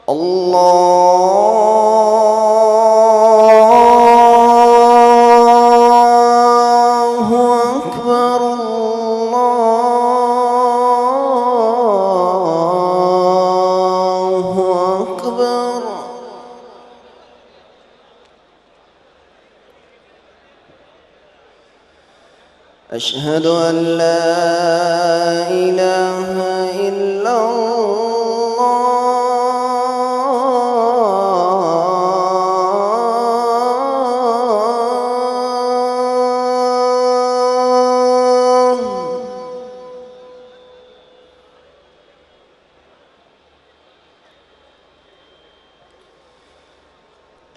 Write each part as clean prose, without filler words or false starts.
الله أكبر الله أكبر. أشهد أن لا إله إلا الله.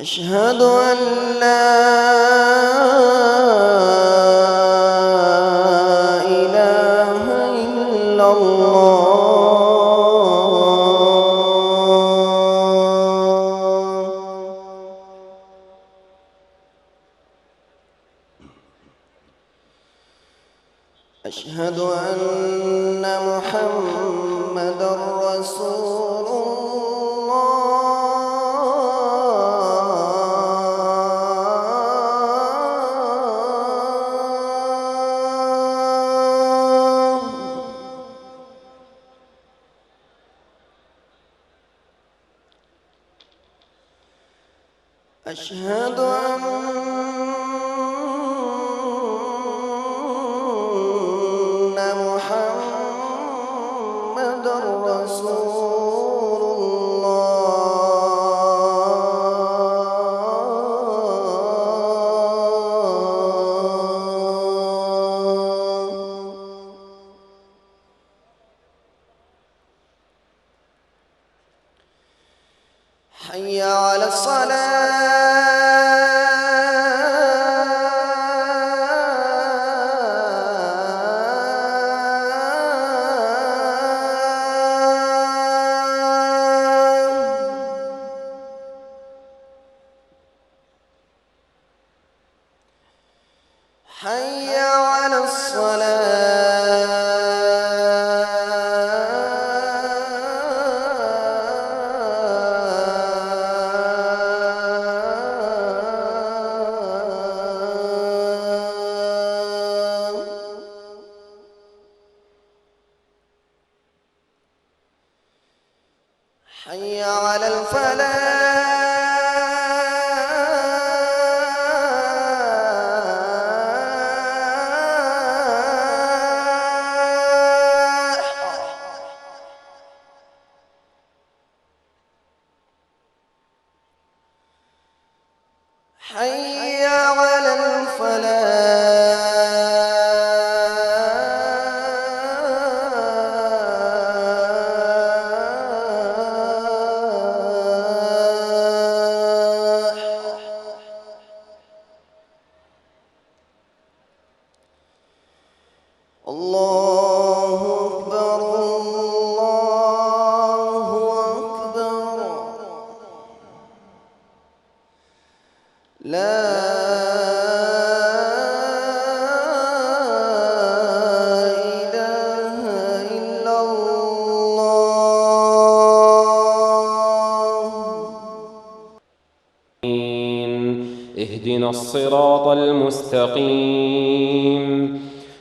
أشهد أن لا إله إلا الله. أشهد أن محمدًا رسول الله. أشهد أن محمدًا رسول الله. حي على حي على حي على حي على الله أكبر الله أكبر. لا إله إلا الله. اهدنا الصراط المستقيم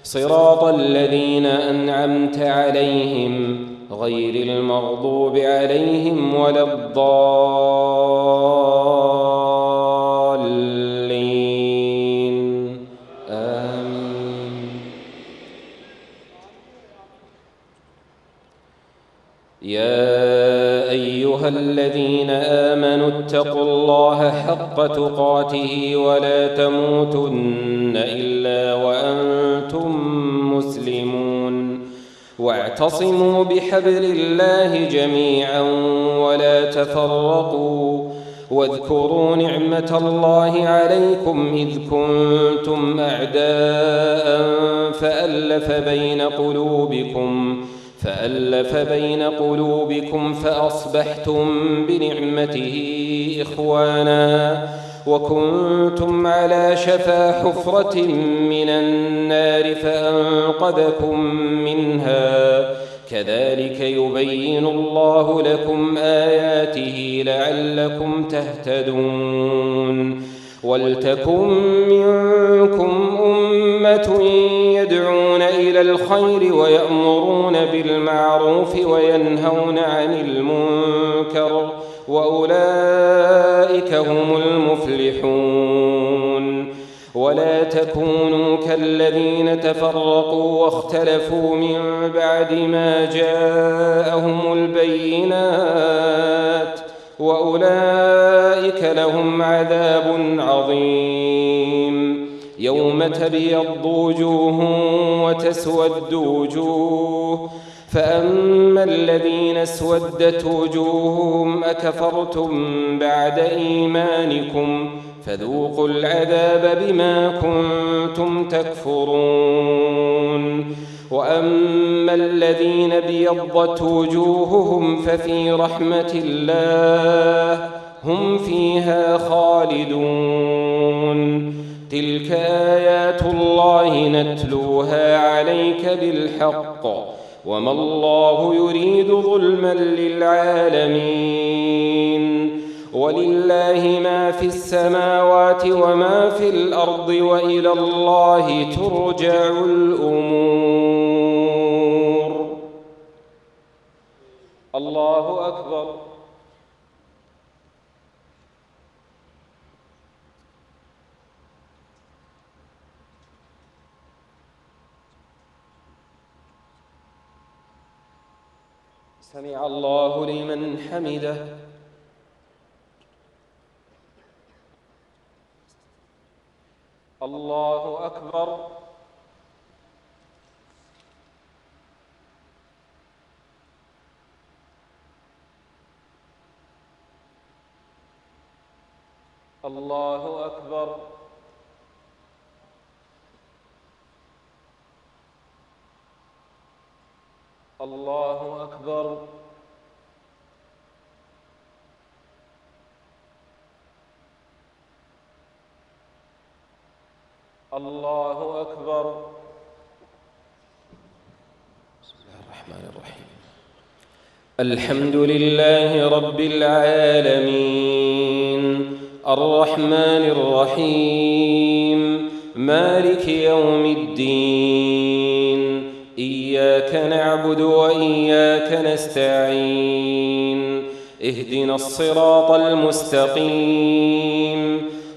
صراط الذين أنعمت عليهم غير المغضوب عليهم ولا الضالين. آمين. يا أيها الذين آمنوا اتقوا الله حق تقاته ولا تموتن إلا وأنتم مسلمون. واعتصموا بحبل الله جميعا ولا تفرقوا. واذكروا نعمة الله عليكم إذ كنتم أعداء فألف بين قلوبكم فأصبحتم بنعمته إخوانا وكنتم على شفا حفرة من النار فأنقذكم منها كذلك يبين الله لكم آياته لعلكم تهتدون ولتكن منكم أمة يدعون إلى الخير ويأمرون بالمعروف وينهون عن المنكر وأولئك هم المفلحون ولا تكونوا كالذين تفرقوا واختلفوا من بعد ما جاءهم البينات وأولئك لهم عذاب عظيم يوم تبيض وجوه وتسود وجوه فأما الذين اسودت وجوههم أكفرتم بعد إيمانكم فذوقوا العذاب بما كنتم تكفرون وأما الذين ابيضت وجوههم ففي رحمة الله هم فيها خالدون تلك آيات الله نتلوها عليك بالحق وما الله يريد ظلما للعالمين ولله ما في السماوات وما في الأرض وإلى الله ترجع الأمور. الله أكبر. سمع الله لمن حمده. الله أكبر. الله أكبر. الله أكبر. الله أكبر. بسم الله الرحمن الرحيم. الحمد لله رب العالمين الرحمن الرحيم مالك يوم الدين إياك نعبد وإياك نستعين اهدنا الصراط المستقيم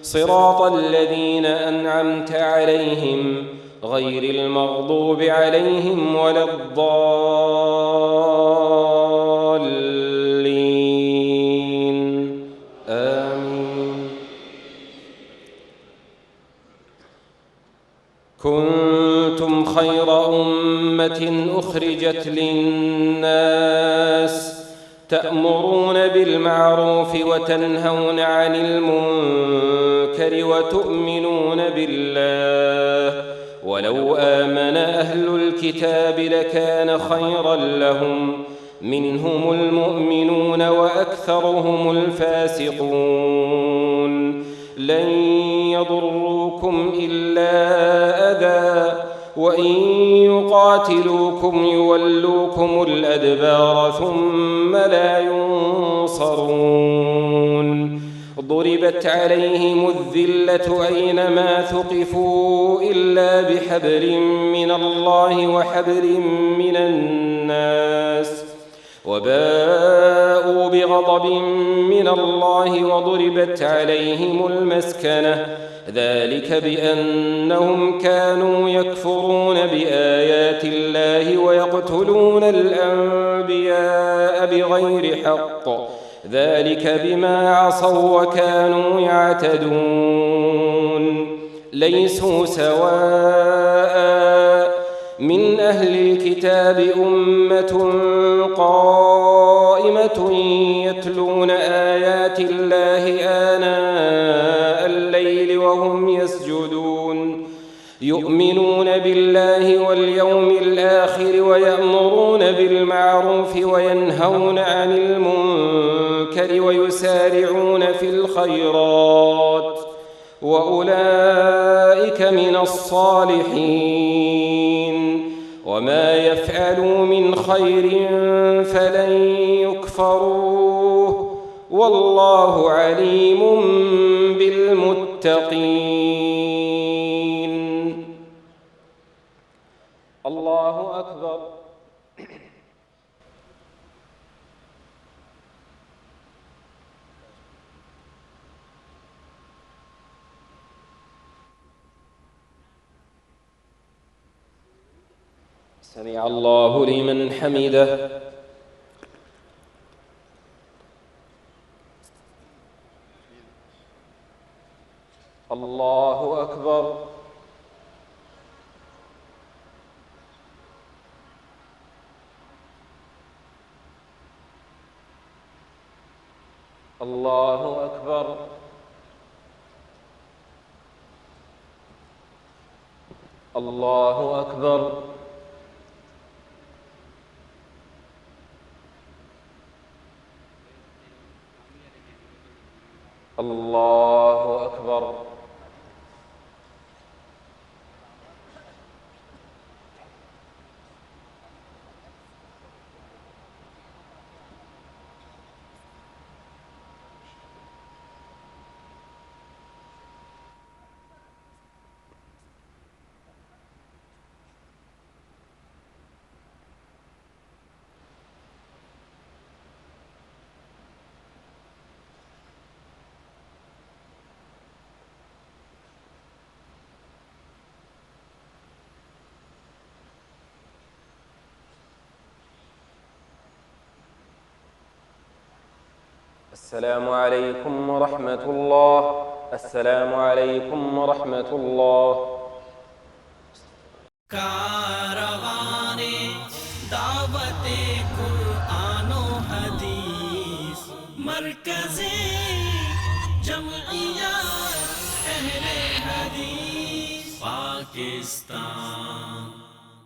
صراط الذين أنعمت عليهم غير المغضوب عليهم ولا الضالين آمين. كنتم خير أمة أخرجت للناس تأمرون بالمعروف وتنهون عن المنكر وتؤمنون بالله ولو آمن أهل الكتاب لكان خيرا لهم منهم المؤمنون وأكثرهم الفاسقون لن يضروكم إلا أذى وإن يقاتلوكم يولوكم الأدبار ثم لا ينصرون ضربت عليهم الذلة أينما ثقفوا إلا بحبل من الله وحبل من الناس وباءوا بغضب من الله وضربت عليهم المسكنة ذلك بأنهم كانوا يكفرون بآيات الله ويقتلون الأنبياء بغير حق ذلك بما عصوا وكانوا يعتدون ليسوا سواء من أهل الكتاب أمة قائمة يتلون آيات الله آناء الليل وهم يسجدون يؤمنون بالله واليوم الآخر ويأمرون بالمعروف وينهون عن المنكر ويسارعون في الخيرات وأولئك من الصالحين وما يفعلوا من خير فلن يكفروه والله عليم بالمتقين. الله أكبر. سمع الله لمن حمده. الله أكبر. الله أكبر. الله أكبر. الله أكبر. السلام عليكم ورحمة الله. السلام عليكم ورحمة الله. कारवाने दावते कुरानो हदीस मरकज़े जमइया अहले हदीस पाकिस्तान।